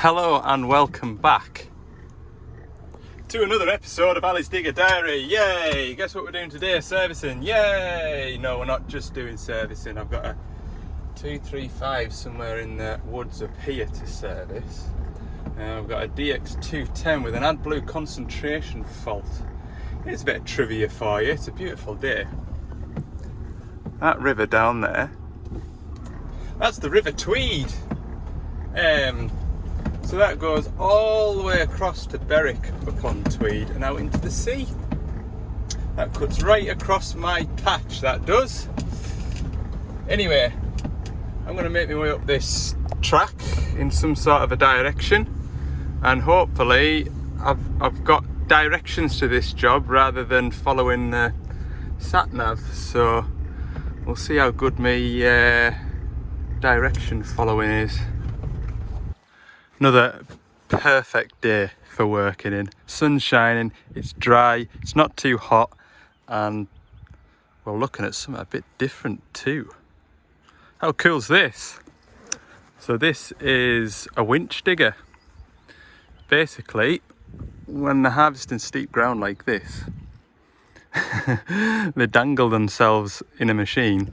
Hello and welcome back to another episode of Ali's Digger Diary. Yay! Guess what we're doing today? Servicing. Yay! No, we're not just doing servicing. I've got a 235 somewhere in the woods up here to service. I've got a DX210 with an Adblue concentration fault. Here's a bit of trivia for you. It's a beautiful day. That river down there, that's the River Tweed. So that goes all the way across to Berwick upon Tweed and out into the sea. That cuts right across my patch, that does. Anyway, I'm going to make my way up this track in some sort of a direction, and hopefully I've got directions to this job rather than following the sat nav. So we'll see how good my direction following is. Another perfect day for working in. Sun's shining, it's dry, it's not too hot, and we're looking at something a bit different too. How cool's this? So this is a winch digger. Basically, when they're harvesting steep ground like this, they dangle themselves in a machine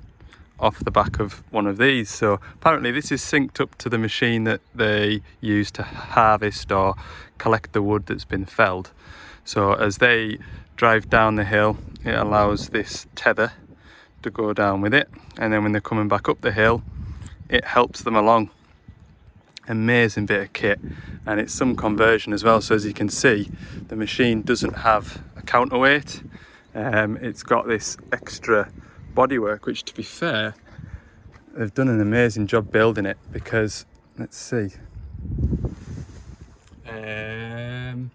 off the back of one of these. So apparently this is synced up to the machine that they use to harvest or collect the wood that's been felled. So as they drive down the hill, it allows this tether to go down with it, and then when they're coming back up the hill, it helps them along. Amazing bit of kit, and it's some conversion as well. So as you can see, the machine doesn't have a counterweight. It's got this extra bodywork, which, to be fair, they've done an amazing job building it, because let's see, none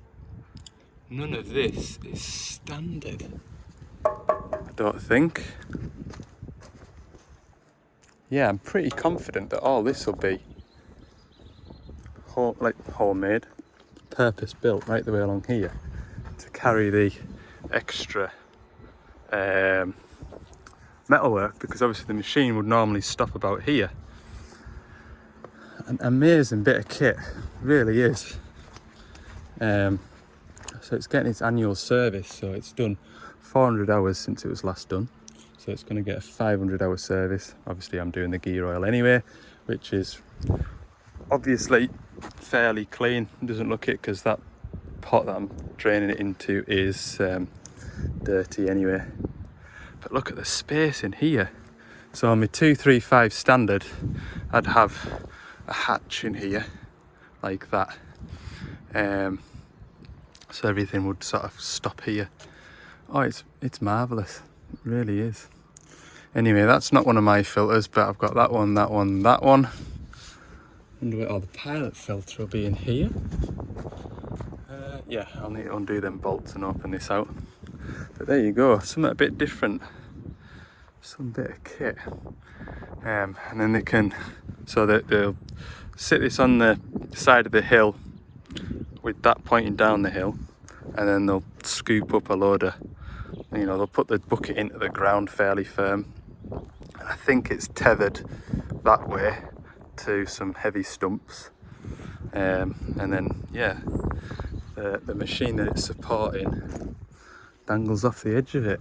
of this is standard, I don't think. Yeah, I'm pretty confident that all this will be homemade, purpose built right the way along here to carry the extra metalwork, because obviously the machine would normally stop about here. An amazing bit of kit, really is. So it's getting its annual service, so it's done 400 hours since it was last done, so it's going to get a 500 hour service. Obviously I'm doing the gear oil anyway, which is obviously fairly clean. It doesn't look it because that pot that I'm draining it into is dirty anyway. But look at the space in here. So on my 235 standard, I'd have a hatch in here like that. So everything would sort of stop here. Oh, it's marvellous. It really is. Anyway, that's not one of my filters, but I've got that one, that one, that one. Wonder where the pilot filter will be in here. Yeah, I'll need to undo them bolts and open this out. But there you go, something a bit different, some bit of kit. And then they can, so that they'll sit this on the side of the hill with that pointing down the hill, and then they'll scoop up a load of, they'll put the bucket into the ground fairly firm. And I think it's tethered that way to some heavy stumps. And then, yeah, the machine that it's supporting dangles off the edge of it.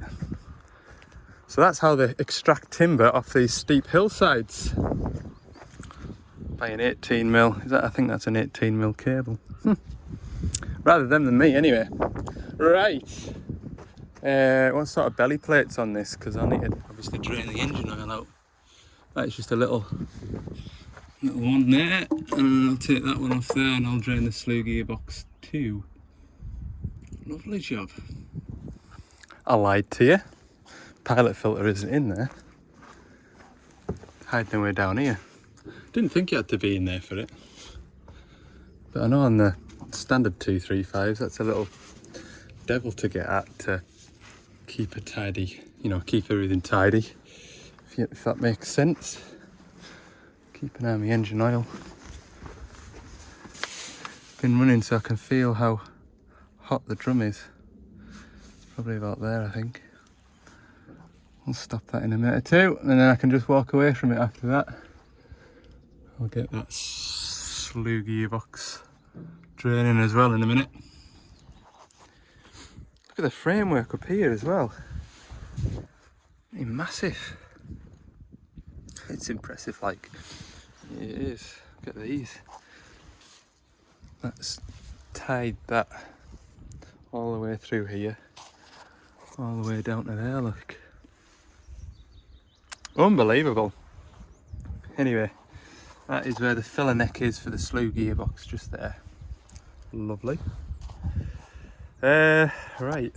So that's how they extract timber off these steep hillsides, by an 18mm. I think that's an 18mm cable. Rather them than me anyway. Right, what sort of belly plates on this, because I need to obviously drain the engine oil out. That's just a little one there, and I'll take that one off there, and I'll drain the slew gearbox too. Lovely job. I lied to you. Pilot filter isn't in there. Hiding away down here. Didn't think you had to be in there for it. But I know on the standard 235s, that's a little devil to get at, to keep a tidy, keep everything tidy, if that makes sense. Keep an eye on the engine oil. Been running so I can feel how hot the drum is. It's probably about there, I think. I'll stop that in a minute or two, and then I can just walk away from it after that. I'll get that slew gearbox draining as well in a minute. Look at the framework up here as well. It's massive. It's impressive, like it is. Look at these. That's tied that all the way through here, all the way down to there. Look, unbelievable. Anyway, that is where the filler neck is for the slew gearbox, just there. Lovely. Right.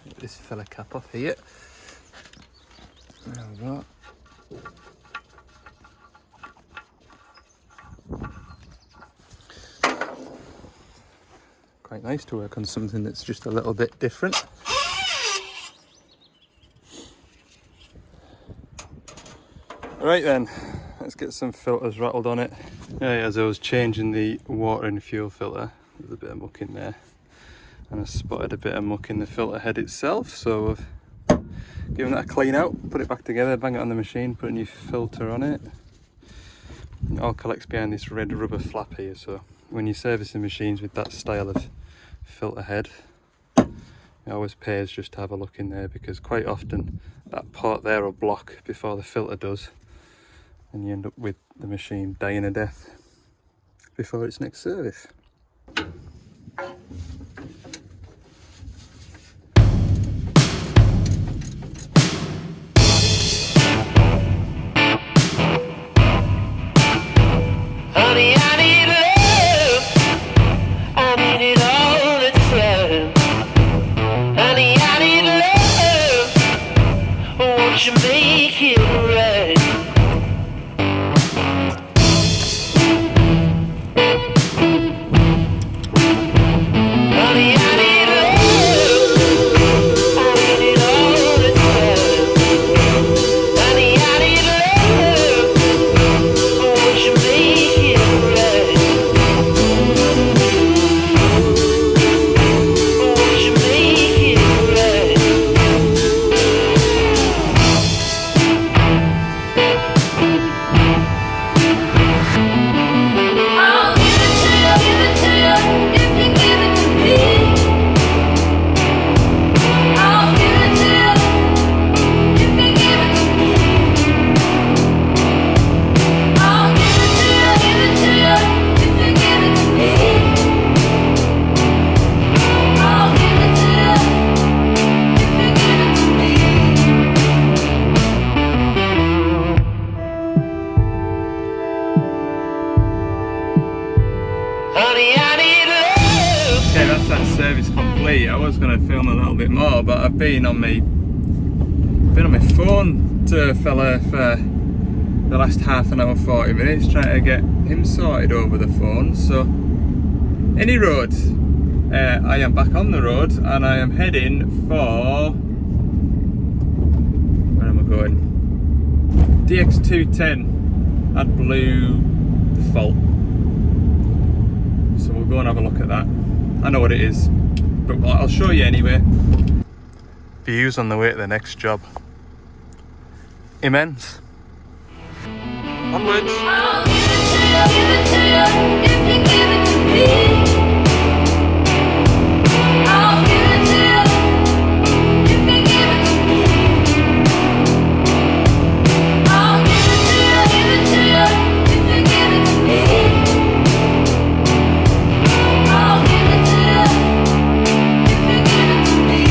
Get this filler cap off here. There we go. Quite nice to work on something that's just a little bit different. Right then, let's get some filters rattled on it. As I was changing the water and fuel filter, there's a bit of muck in there, and I spotted a bit of muck in the filter head itself, so I've given that a clean out, put it back together, bang it on the machine, put a new filter on it. It all collects behind this red rubber flap here, so when you're servicing machines with that style of filter head, it always pays just to have a look in there, because quite often that part there will block before the filter does, and you end up with the machine dying a death before its next service. Honey, I need love. I need it all the time. Honey, I need love. Won't you make it right? Honey, I need love. I need it all the time. Honey, I need love. Won't you make it right? Won't you make it right? I'll give it to you if you give it to me. I'll give it to you if you give it to me. I'll give it to you if you give it to me. I'll give it to you if you give it to me. Honey, I need love. Okay, that's that service complete. I was going to film a little bit more, but I've been on my phone to a fella for the last half an hour, 40 minutes, trying to get him sorted over the phone. So, any road, I am back on the road, and I am heading for, where am I going? DX210 Adblue fault. So we'll go and have a look at that. I know what it is, but I'll show you anyway. Views on the way to the next job. Immense. Onwards. I'll give it to you if you give it to me. I'll give it to you if you give it to me. I'll give it to you if you give it to me. I'll give it to you if you give it to me.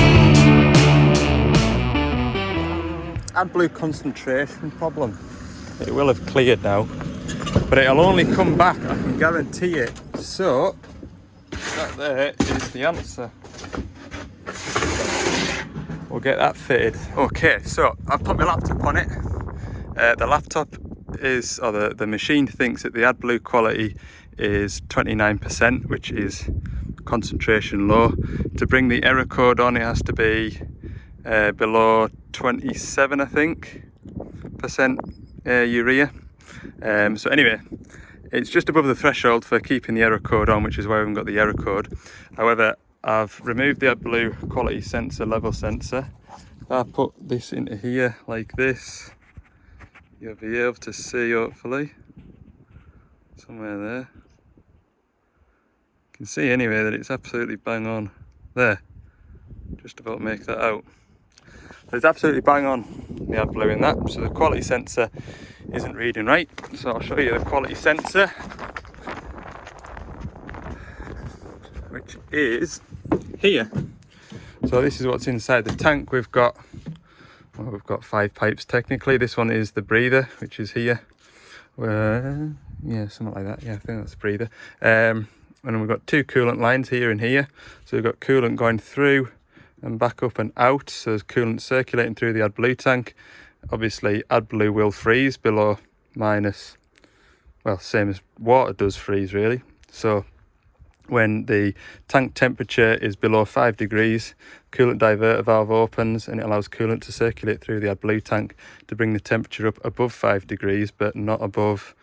Adblue concentration problem. It will have cleared now, but it'll only come back, I can guarantee it. So, that there is the answer. We'll get that fitted. Okay, so I've put my laptop on it. The laptop is, or the machine thinks that the Adblue quality is 29%, which is concentration low. To bring the error code on, it has to be below 27, I think, percent urea. So anyway, it's just above the threshold for keeping the error code on, which is why we haven't got the error code. However, I've removed the Adblue quality sensor, level sensor. If I put this into here like this, you'll be able to see, hopefully, somewhere there. can see anyway that it's absolutely bang on there. Just about make that out. But it's absolutely bang on the Adblue in that. So the quality sensor isn't reading right. So I'll show you the quality sensor, which is here. So this is what's inside the tank. We've got 5 pipes technically. This one is the breather, which is here. Yeah, something like that. Yeah, I think that's the breather. And then we've got 2 coolant lines here and here. So we've got coolant going through and back up and out. So there's coolant circulating through the Adblue tank. Obviously Adblue will freeze below minus, well, same as water does freeze really. So when the tank temperature is below 5 degrees, coolant diverter valve opens and it allows coolant to circulate through the Adblue tank to bring the temperature up above 5 degrees, but not above,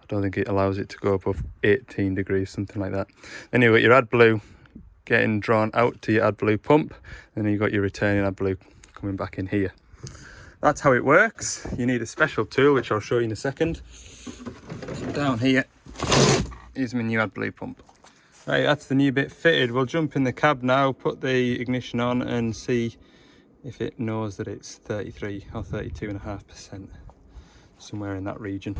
I don't think it allows it to go above 18 degrees, something like that. Then you've got your Adblue getting drawn out to your Adblue pump, and then you've got your returning Adblue coming back in here. That's how it works. You need a special tool, which I'll show you in a second. Down here is my new Adblue pump. Right, that's the new bit fitted. We'll jump in the cab now, put the ignition on and see if it knows that it's 33 or 32.5%, somewhere in that region.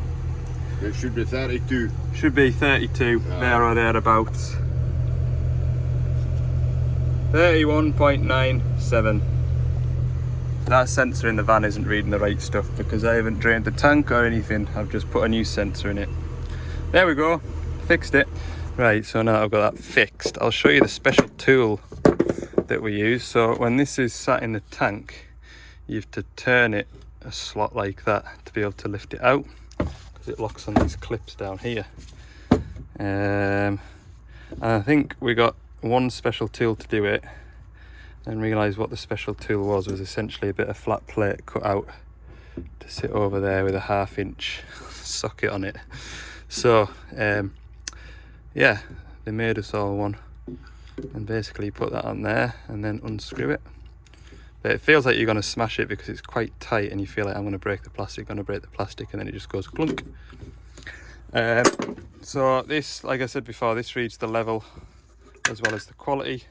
It should be 32. Should be 32, there or thereabouts. 31.97. That sensor in the van isn't reading the right stuff because I haven't drained the tank or anything. I've just put a new sensor in it. There we go, fixed it. Right, so now I've got that fixed, I'll show you the special tool that we use. So when this is sat in the tank, you have to turn it a slot like that to be able to lift it out, because it locks on these clips down here. And I think we got one special tool to do it, and realised what the special tool was essentially a bit of flat plate cut out to sit over there with a 1/2 inch socket on it. So yeah, they made us all one, and basically put that on there and then unscrew it. But it feels like you're going to smash it because it's quite tight and you feel like I'm going to break the plastic, and then it just goes clunk. So this, like I said before, this reads the level as well as the quality,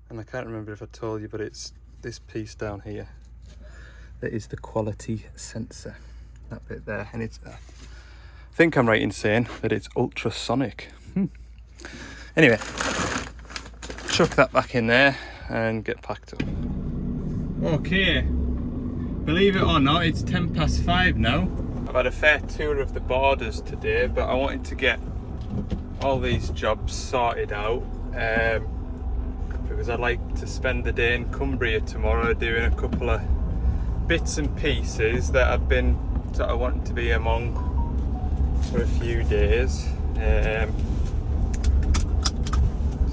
and I can't remember if I told you, but it's this piece down here that is the quality sensor, that bit there, and it's I think I'm right in saying that it's ultrasonic. Anyway, chuck that back in there and get packed up. Okay, believe it or not, it's 5:10 now. I've had a fair tour of the borders today, but I wanted to get all these jobs sorted out because I'd like to spend the day in Cumbria tomorrow doing a couple of bits and pieces that I've been sort of wanting to be among for a few days.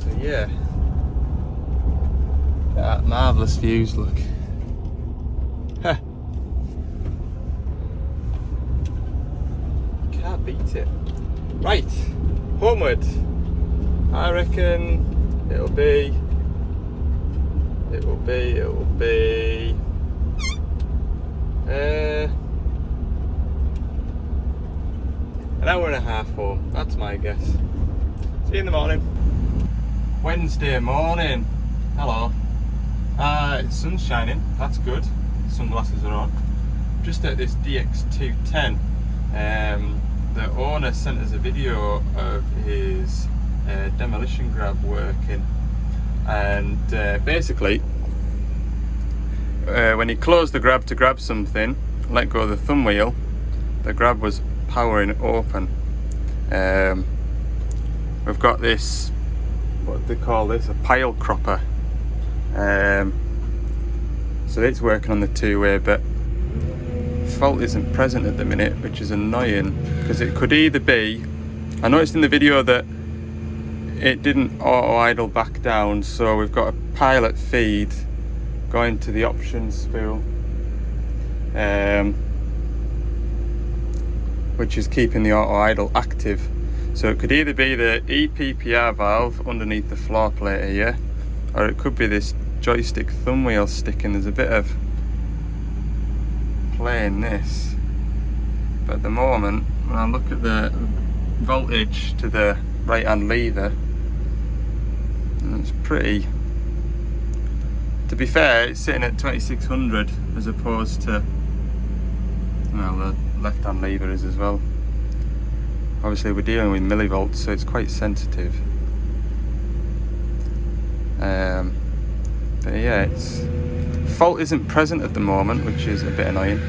So yeah, that marvellous views, look. Huh. Can't beat it. Right, homeward. I reckon it'll be an hour and a half home, that's my guess. See you in the morning. Wednesday morning. Hello. It's sun shining, that's good. Sunglasses are on. Just at this DX210. The owner sent us a video of his demolition grab working, and basically when he closed the grab to grab something, let go of the thumb wheel, the grab was powering open. We've got this, what do they call this, a pile cropper, so it's working on the two-way, but fault isn't present at the minute, which is annoying, because it could either be, I noticed in the video that it didn't auto idle back down, so we've got a pilot feed going to the options spool, which is keeping the auto idle active. So it could either be the EPPR valve underneath the floor plate here, or it could be this joystick thumb wheel sticking. There's a bit of play in this, but at the moment when I look at the voltage to the right hand lever, And it's pretty, to be fair, it's sitting at 2600 as opposed to, well, the left hand lever is as well. Obviously we're dealing with millivolts, so it's quite sensitive. But yeah, it's fault isn't present at the moment, which is a bit annoying.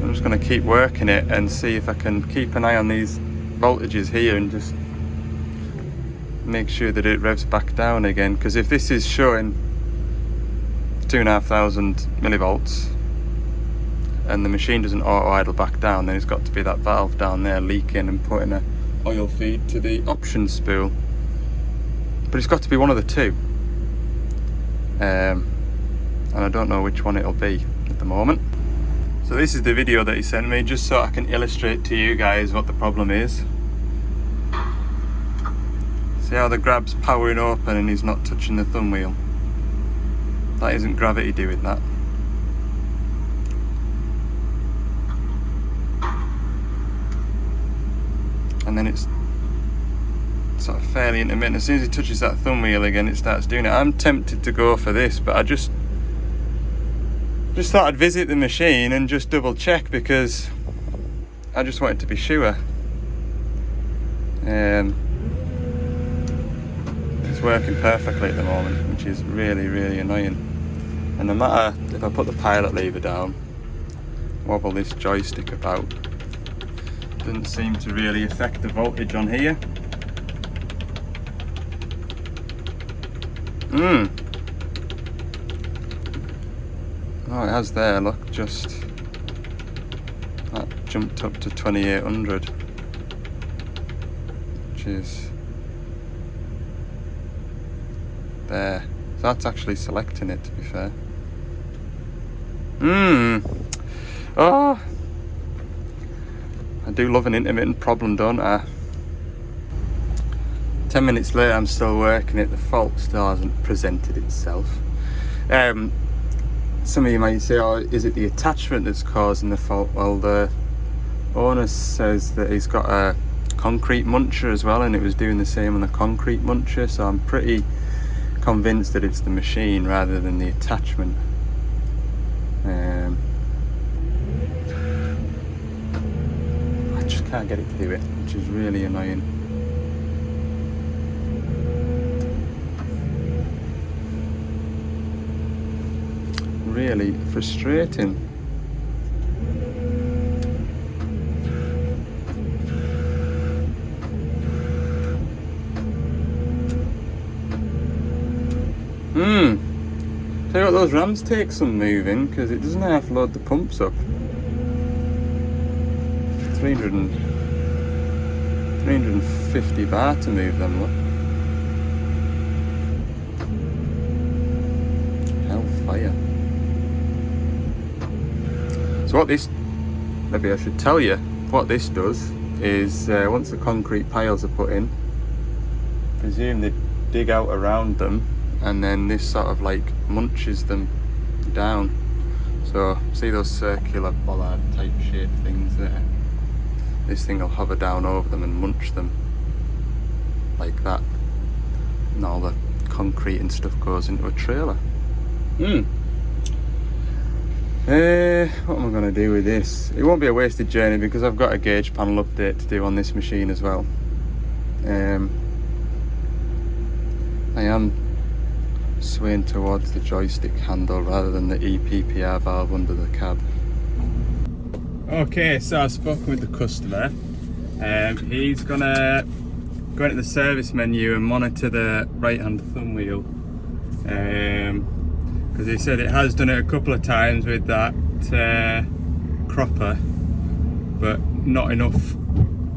I'm just going to keep working it and see if I can keep an eye on these voltages here and just make sure that it revs back down again, because if this is showing 2,500 millivolts and the machine doesn't auto idle back down, then it's got to be that valve down there leaking and putting a oil feed to the option spool. But it's got to be one of the two, and I don't know which one it'll be at the moment. So this is the video that he sent me, just so I can illustrate to you guys what the problem is. See how the grab's powering open and he's not touching the thumb wheel? That isn't gravity doing that. And then it's sort of fairly intermittent. As soon as he touches that thumb wheel again, it starts doing it. I'm tempted to go for this, but I just thought I'd visit the machine and just double check, because I just wanted to be sure. It's working perfectly at the moment, which is really, really annoying. And no matter if I put the pilot lever down, wobble this joystick about, doesn't seem to really affect the voltage on here. Oh, it has there, look, just that jumped up to 2800, which is there. So that's actually selecting it, to be fair. Oh, I do love an intermittent problem, don't I? 10 minutes later, I'm still working it. The fault still hasn't presented itself. Some of you might say, oh, is it the attachment that's causing the fault? Well, the owner says that he's got a concrete muncher as well, and it was doing the same on the concrete muncher, so I'm pretty convinced that it's the machine rather than the attachment. I just can't get it to do it, which is really annoying. Really frustrating. Tell you what, those rams take some moving, because it doesn't half load the pumps up. 350 bar to move them, look. Hellfire. So what this, maybe I should tell you, what this does is once the concrete piles are put in, presume they dig out around them, and then this sort of like munches them down. So see those circular bollard type shaped things there? This thing will hover down over them and munch them like that, and all the concrete and stuff goes into a trailer. What am I going to do with this? It won't be a wasted journey, because I've got a gauge panel update to do on this machine as well. I am swaying towards the joystick handle rather than the EPPR valve under the cab. Okay, so I've spoken with the customer. He's gonna go into the service menu and monitor the right hand thumb wheel, because he said it has done it a couple of times with that cropper, but not enough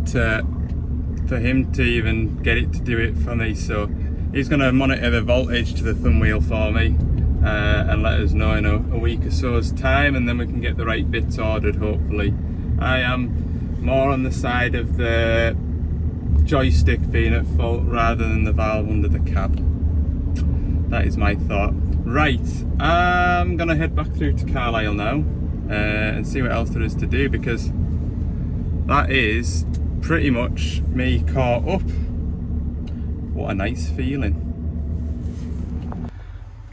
for him to even get it to do it for me. So he's going to monitor the voltage to the thumb wheel for me and let us know in a week or so's time, and then we can get the right bits ordered, hopefully. I am more on the side of the joystick being at fault rather than the valve under the cab. That is my thought. Right, I'm going to head back through to Carlisle now and see what else there is to do, because that is pretty much me caught up. What a nice feeling.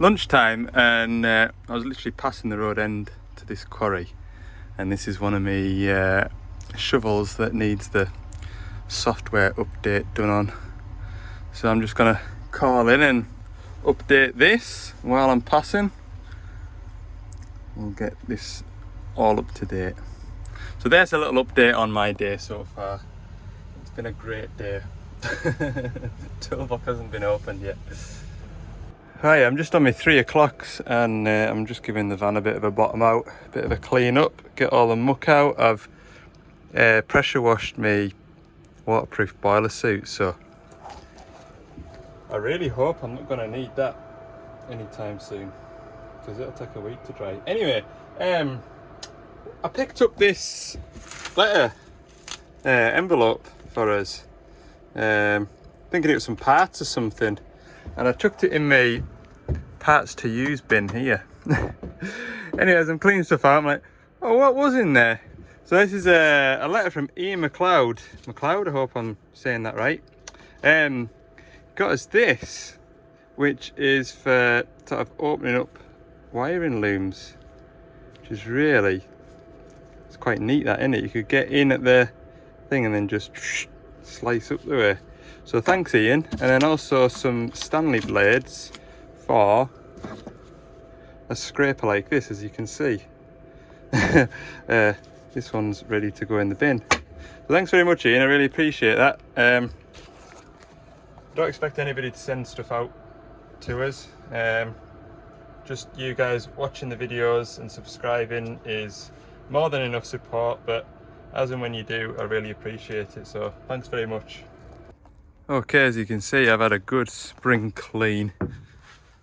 Lunchtime, and I was literally passing the road end to this quarry, and this is one of my shovels that needs the software update done on. So I'm just gonna call in and update this while I'm passing. We'll get this all up to date. So there's a little update on my day so far. It's been a great day. Toolbox hasn't been opened yet. Hi, I'm just on my 3 o'clocks, and I'm just giving the van a bit of a bottom out, a bit of a clean up, get all the muck out. I've pressure washed my waterproof boiler suit, so I really hope I'm not going to need that anytime soon, because it'll take a week to dry. Anyway, I picked up this letter envelope for us, thinking it was some parts or something, and I chucked it in my parts to use bin here. Anyways, I'm cleaning stuff out. I'm like, oh, what was in there? So this is a letter from Ian McLeod, I hope I'm saying that right. Got us this, which is for sort of opening up wiring looms, which is really, it's quite neat, that, isn't it? You could get in at the thing and then just slice up the way. So thanks, Ian. And then also some Stanley blades for a scraper like this, as you can see. This one's ready to go in the bin. So thanks very much, Ian, I really appreciate that. Don't expect anybody to send stuff out to us. Just you guys watching the videos and subscribing is more than enough support, but as and when you do, I really appreciate it, so thanks very much. Okay, as you can see, I've had a good spring clean.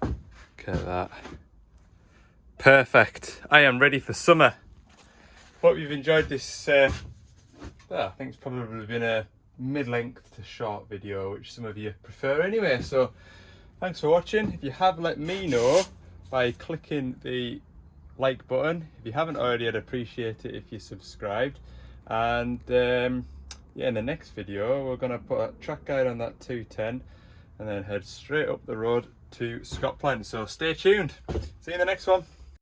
Look at that. Perfect. I am ready for summer. Hope you've enjoyed this. I think it's probably been a mid-length to short video, which some of you prefer anyway. So thanks for watching. If you have, let me know by clicking the like button. If you haven't already, I'd appreciate it if you subscribed. And yeah, in the next video, we're going to put a track guide on that 210 and then head straight up the road to Scotland. So stay tuned. See you in the next one.